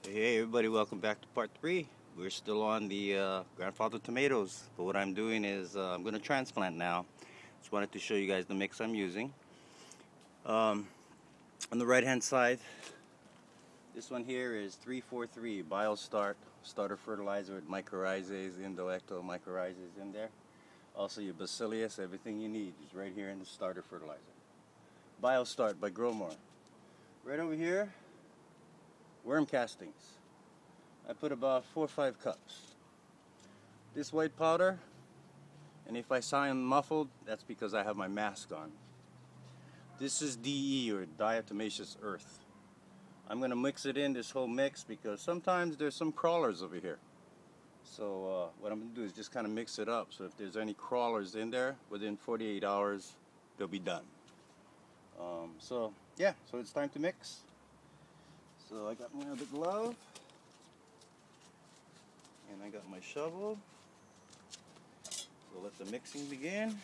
Hey everybody, welcome back to part 3. We're still on the grandfather tomatoes, but what I'm doing is I'm going to transplant now. Just wanted to show you guys the mix I'm using. On the right hand side, this one here is 343 BioStart starter fertilizer with mycorrhizas, ecto mycorrhizas in there. Also your bacillus, everything you need is right here in the starter fertilizer. BioStart by Growmore. Right over here, worm castings. I put about 4 or 5 cups. This white powder, and if I sound muffled, that's because I have my mask on. This is DE, or diatomaceous earth. I'm going to mix it in, this whole mix, because sometimes there's some crawlers over here. So what I'm going to do is just kind of mix it up. So if there's any crawlers in there, within 48 hours, they'll be done. So it's time to mix. So I got my other glove, and I got my shovel. So let the mixing begin.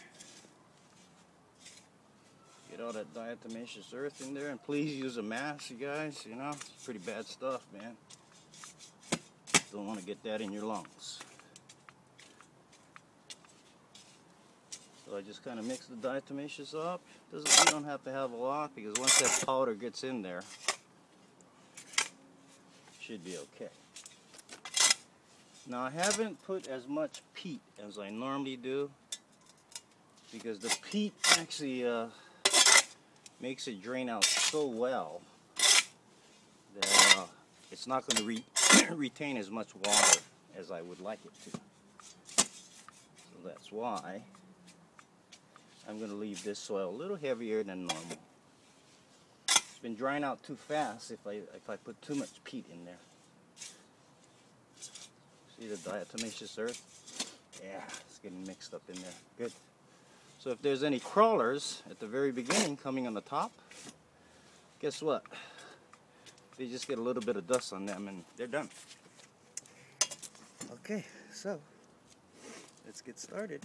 Get all that diatomaceous earth in there, and please use a mask, you guys. You know, it's pretty bad stuff, man. Don't want to get that in your lungs. So I just kind of mix the diatomaceous up. You don't have to have a lot, because once that powder gets in there, should be okay. Now I haven't put as much peat as I normally do, because the peat actually makes it drain out so well that it's not going to retain as much water as I would like it to. So that's why I'm going to leave this soil a little heavier than normal. It's been drying out too fast if I put too much peat in there. See the diatomaceous earth? Yeah, it's getting mixed up in there. Good. So if there's any crawlers at the very beginning coming on the top, guess what? They just get a little bit of dust on them and they're done. Okay, so let's get started.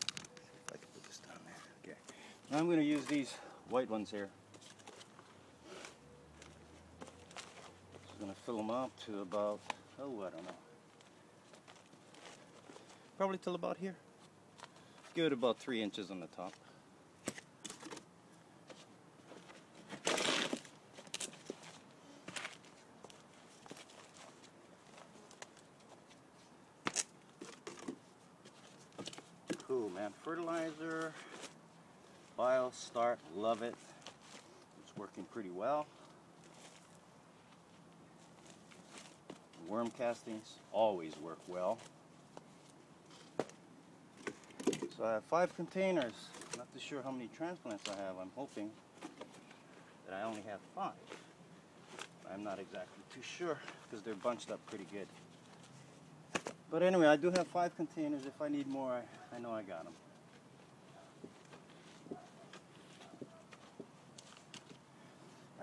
If I can put this down there. Okay. Now I'm going to use these white ones here. Just going to fill them up to about, I don't know. Probably till about here. Give it about 3 inches on the top. Cool, man. Fertilizer, BioStart, love it. It's working pretty well. Worm castings always work well. So I have 5 containers. Not too sure how many transplants I have. I'm hoping that I only have 5. I'm not exactly too sure because they're bunched up pretty good. But anyway, I do have 5 containers. If I need more, I know I got them.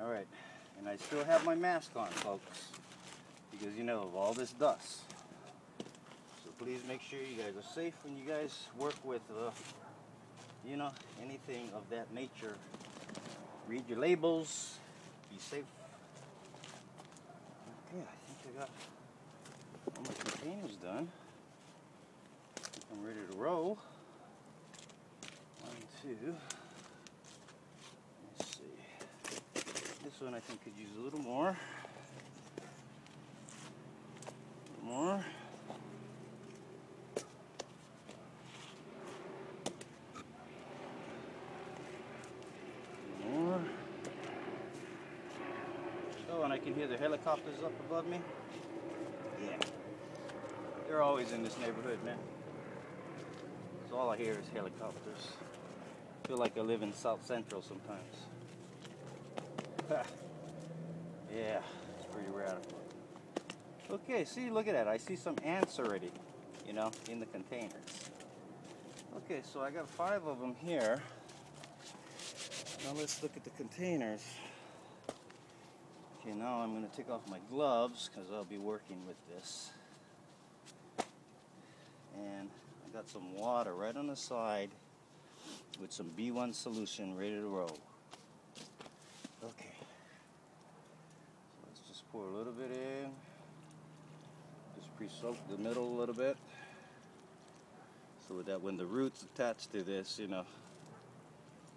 Alright, and I still have my mask on, folks, because you know, of all this dust. So please make sure you guys are safe when you guys work with, you know, anything of that nature. Read your labels, be safe. Okay, I think I got all my containers done. I'm ready to roll. 1, 2. Let's see. This one I think could use a little more. More. More. Oh, and I can hear the helicopters up above me. Yeah. They're always in this neighborhood, man. So all I hear is helicopters. I feel like I live in South Central sometimes. Yeah, it's pretty radical. Okay, see, look at that. I see some ants already, you know, in the containers. Okay, so I got 5 of them here. Now let's look at the containers. Okay, now I'm going to take off my gloves because I'll be working with this. And I got some water right on the side with some B1 solution ready to roll. Okay. So let's just pour a little bit in. Just pre-soak the middle a little bit, so that when the roots attach to this, you know,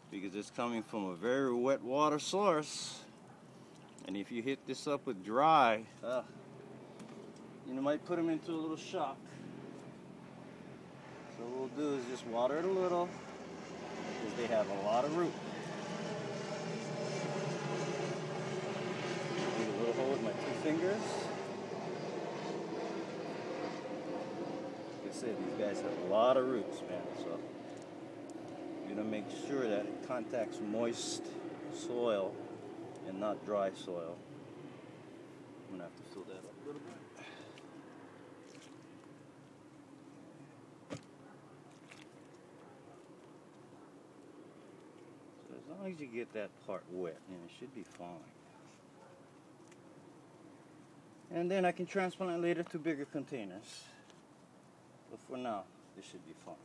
because it's coming from a very wet water source, and if you hit this up with dry, you might put them into a little shock. So what we'll do is just water it a little, because they have a lot of root. Dig a little hole with my 2 fingers. Like I said, these guys have a lot of roots, man. So you're gonna make sure that it contacts moist soil and not dry soil. I'm gonna have to fill that up a little bit. So as long as you get that part wet, then it should be fine. And then I can transplant it later to bigger containers. But for now, this should be fine.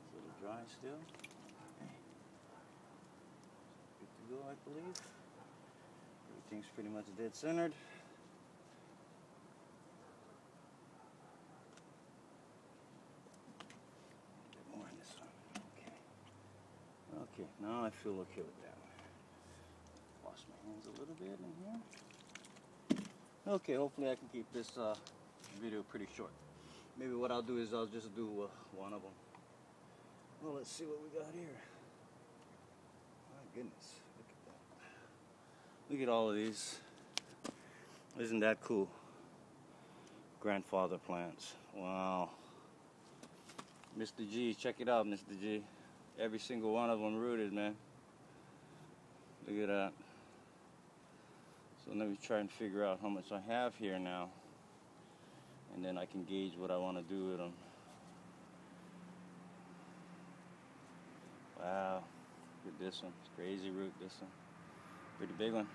A little dry still. Good to go, I believe. Everything's pretty much dead centered. A bit more in this one. Okay. Okay, now I feel okay with that. Wash my hands a little bit in here. Okay, hopefully I can keep this video pretty short. Maybe what I'll do is I'll just do one of them. Well, let's see what we got here. My goodness, look at that. Look at all of these. Isn't that cool? Grandfather plants. Wow. Mr. G, check it out, Mr. G. Every single one of them rooted, man. Look at that. So let me try and figure out how much I have here now. And then I can gauge what I want to do with them. Wow. Look at this one. It's crazy root, this one. Pretty big one.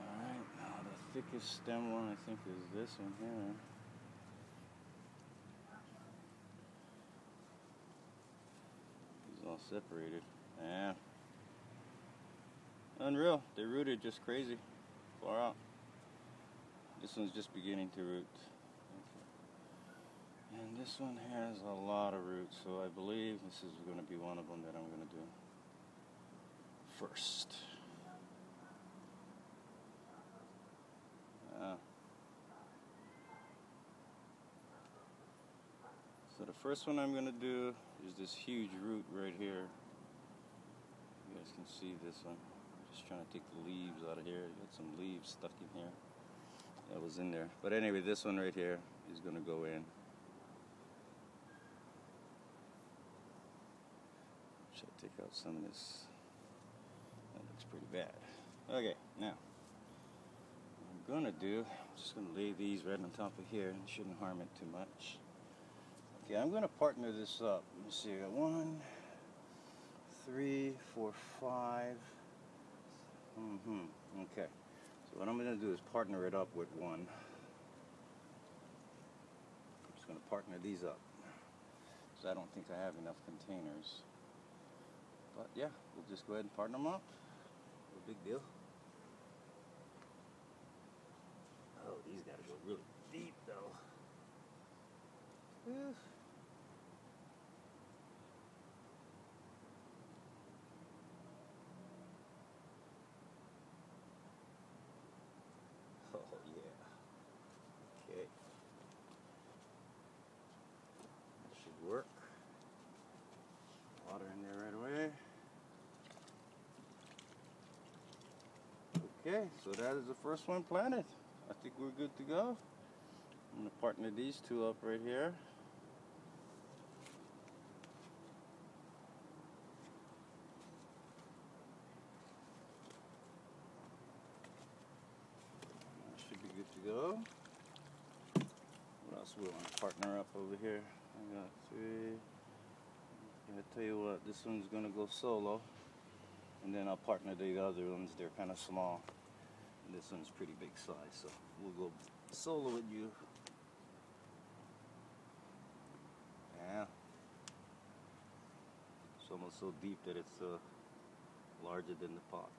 Alright, now the thickest stem one I think is this one here. These all separated. Yeah. Unreal. They rooted just crazy. Far out. This one's just beginning to root. Okay. And this one has a lot of roots, so I believe this is going to be one of them that I'm going to do first. So the first one I'm going to do is this huge root right here. You guys can see this one. I'm just trying to take the leaves out of here. Got some leaves stuck in here. That was in there. But anyway, this one right here is going to go in. Should I take out some of this? That looks pretty bad. Okay, now what I'm going to do, I'm just going to lay these right on top of here. It shouldn't harm it too much. Okay, I'm going to partner this up. Let me see. I got 1, 3, 4, 5. Okay. So what I'm going to do is partner it up with one. I'm just going to partner these up. So I don't think I have enough containers. But yeah, we'll just go ahead and partner them up. No big deal. Oh, these got to go really deep though. Oh yeah. Okay. That should work. Water in there right away. Okay, so that is the first one planted. I think we're good to go. I'm going to partner these two up right here. That should be good to go. What else we want to partner up over here? I got 3. I tell you what, this one's going to go solo. And then I'll partner the other ones. They're kind of small. And this one's pretty big size, so we'll go solo with you. Yeah. It's almost so deep that it's larger than the pot.